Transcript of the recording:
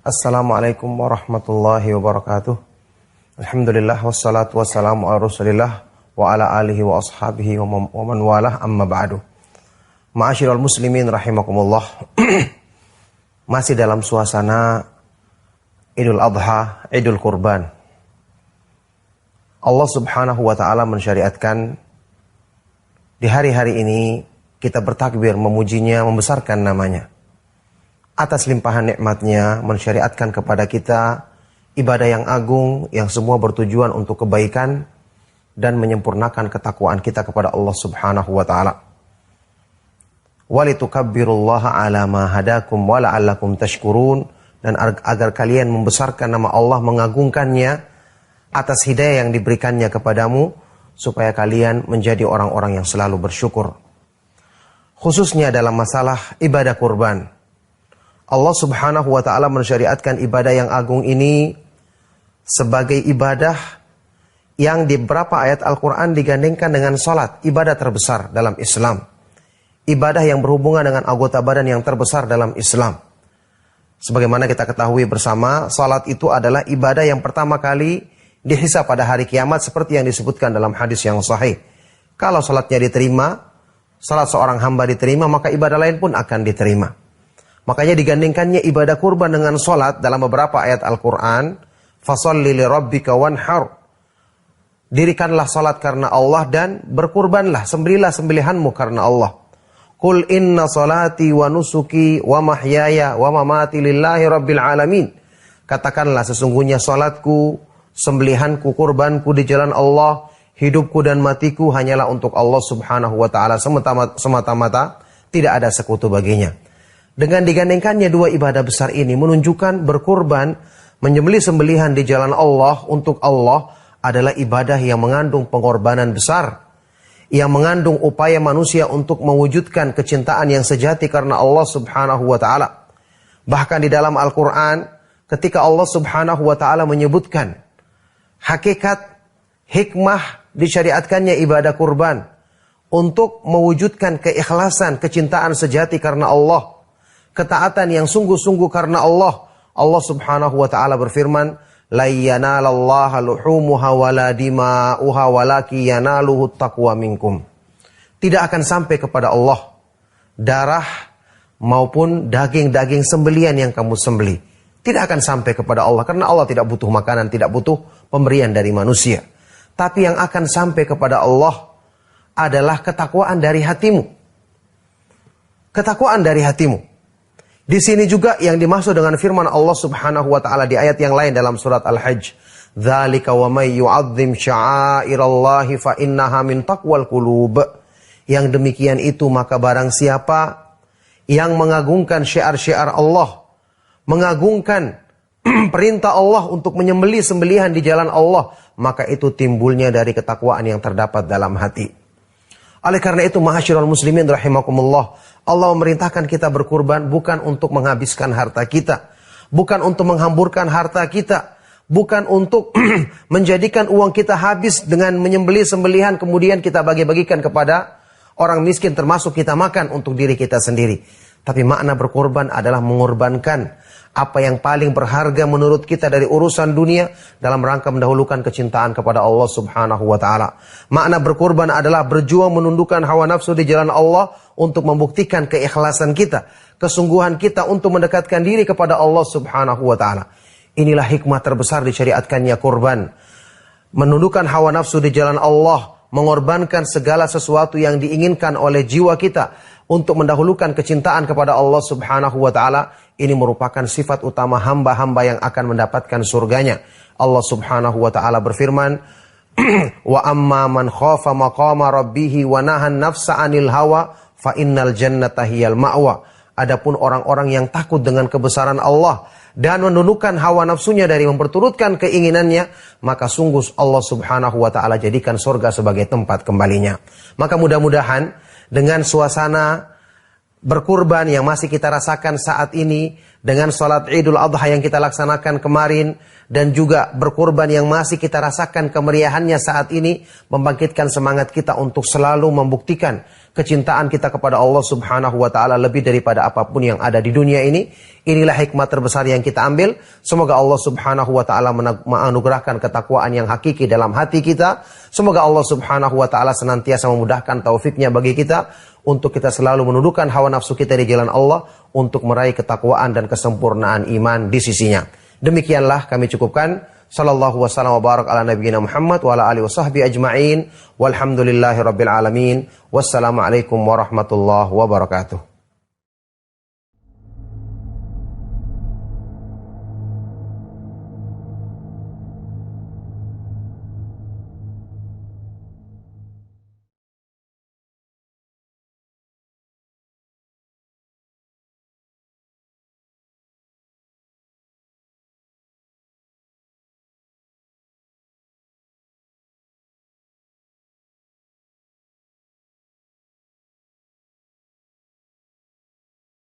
Assalamualaikum warahmatullahi wabarakatuh. Alhamdulillah wassalatu wassalamu ala Rasulillah wa ala alihi wa ashabihi wa man walah, amma ba'du. Ma'asyiral muslimin rahimakumullah. Masih dalam suasana Idul Adha, Idul Kurban. Allah Subhanahu wa taala mensyariatkan di hari-hari ini kita bertakbir, memujinya, membesarkan namanya. Atas limpahan nikmatnya mensyariatkan kepada kita ibadah yang agung yang semua bertujuan untuk kebaikan dan menyempurnakan ketakwaan kita kepada Allah Subhanahu wa taala. Walitukabbirullaha ala ma hadakum wa la'allakum tashkurun, dan agar kalian membesarkan nama Allah, mengagungkannya atas hidayah yang diberikannya kepadamu supaya kalian menjadi orang-orang yang selalu bersyukur. Khususnya dalam masalah ibadah kurban. Allah Subhanahu wa taala mensyariatkan ibadah yang agung ini sebagai ibadah yang di beberapa ayat Al-Quran digandengkan dengan salat, ibadah terbesar dalam Islam. Ibadah yang berhubungan dengan anggota badan yang terbesar dalam Islam. Sebagaimana kita ketahui bersama, salat itu adalah ibadah yang pertama kali dihisab pada hari kiamat seperti yang disebutkan dalam hadis yang sahih. Kalau salatnya diterima, salat seorang hamba diterima, maka ibadah lain pun akan diterima. Makanya digandingkannya ibadah kurban dengan salat dalam beberapa ayat Al-Quran. Fasalli li rabbika wanhar. Dirikanlah salat karena Allah dan berkurbanlah, sembelilah sembelihanmu karena Allah. Qul inna salati wa nusuki wa mahyaya wa mamati lillahi rabbil alamin. Katakanlah sesungguhnya salatku, sembelihanku, kurbanku di jalan Allah, hidupku dan matiku hanyalah untuk Allah Subhanahu wa taala semata-mata, tidak ada sekutu baginya. Dengan digandengkannya dua ibadah besar ini menunjukkan berkurban, menyembelih sembelihan di jalan Allah untuk Allah adalah ibadah yang mengandung pengorbanan besar, yang mengandung upaya manusia untuk mewujudkan kecintaan yang sejati karena Allah Subhanahu wa taala. Bahkan di dalam Al-Qur'an ketika Allah Subhanahu wa taala menyebutkan hakikat hikmah disyariatkannya ibadah kurban untuk mewujudkan keikhlasan, kecintaan sejati karena Allah, ketaatan yang sungguh-sungguh karena Allah. Allah Subhanahu wa taala berfirman, "La yanalallaha luhumuha wala dima'uha walaki yanaluhu taqwa minkum." Tidak akan sampai kepada Allah darah maupun daging-daging sembelian yang kamu sembelih. Tidak akan sampai kepada Allah karena Allah tidak butuh makanan, tidak butuh pemberian dari manusia. Tapi yang akan sampai kepada Allah adalah ketakwaan dari hatimu. Ketakwaan dari hatimu. Di sini juga yang dimaksud dengan firman Allah Subhanahu wa taala di ayat yang lain dalam surat Al-Hajj, "Dzalika wa may yu'azzim sya'airallahi fa innaha min taqwal qulub." Yang demikian itu maka barang siapa yang mengagungkan syiar-syiar Allah, mengagungkan perintah Allah untuk menyembelih sembelihan di jalan Allah, maka itu timbulnya dari ketakwaan yang terdapat dalam hati. Oleh karena itu, ma'asyiral muslimin rahimakumullah, Allah memerintahkan kita berkurban bukan untuk menghabiskan harta kita, bukan untuk menghamburkan harta kita, bukan untuk menjadikan uang kita habis dengan menyembelih sembelihan kemudian kita bagi-bagikan kepada orang miskin termasuk kita makan untuk diri kita sendiri. Tapi makna berkorban adalah mengorbankan apa yang paling berharga menurut kita dari urusan dunia dalam rangka mendahulukan kecintaan kepada Allah Subhanahu wa taala. Makna berkorban adalah berjuang menundukkan hawa nafsu di jalan Allah untuk membuktikan keikhlasan kita, kesungguhan kita untuk mendekatkan diri kepada Allah Subhanahu wa taala. Inilah hikmah terbesar disyariatkannya kurban. Menundukkan hawa nafsu di jalan Allah, mengorbankan segala sesuatu yang diinginkan oleh jiwa kita untuk mendahulukan kecintaan kepada Allah Subhanahu wa taala. Ini merupakan sifat utama hamba-hamba yang akan mendapatkan surganya. Allah Subhanahu wa taala berfirman, "Wa amma man khafa maqama rabbih wa nahan nafsa 'anil hawa fa innal jannata hiyal ma'wa." Adapun orang-orang yang takut dengan kebesaran Allah dan menundukkan hawa nafsunya dari memperturutkan keinginannya, maka sungguh Allah Subhanahu wa taala jadikan surga sebagai tempat kembalinya. Maka mudah-mudahan dengan suasana berkurban yang masih kita rasakan saat ini, dengan sholat Idul Adha yang kita laksanakan kemarin, dan juga berkurban yang masih kita rasakan kemeriahannya saat ini, membangkitkan semangat kita untuk selalu membuktikan kecintaan kita kepada Allah Subhanahu wa Ta'ala lebih daripada apapun yang ada di dunia ini. Inilah hikmah terbesar yang kita ambil. Semoga Allah Subhanahu wa Ta'ala menganugerahkan ketakwaan yang hakiki dalam hati kita. Semoga Allah Subhanahu wa Ta'ala senantiasa memudahkan taufiknya bagi kita untuk kita selalu menundukkan hawa nafsu kita di jalan Allah untuk meraih ketakwaan dan kesempurnaan iman di sisinya. Demikianlah kami cukupkan. Sallallahu wasallam wa barak ala nabiyyina Muhammad wa ala alihi wasahbihi ajma'in. Walhamdulillahi rabbil alamin. Wassalamualaikum warahmatullahi wabarakatuh.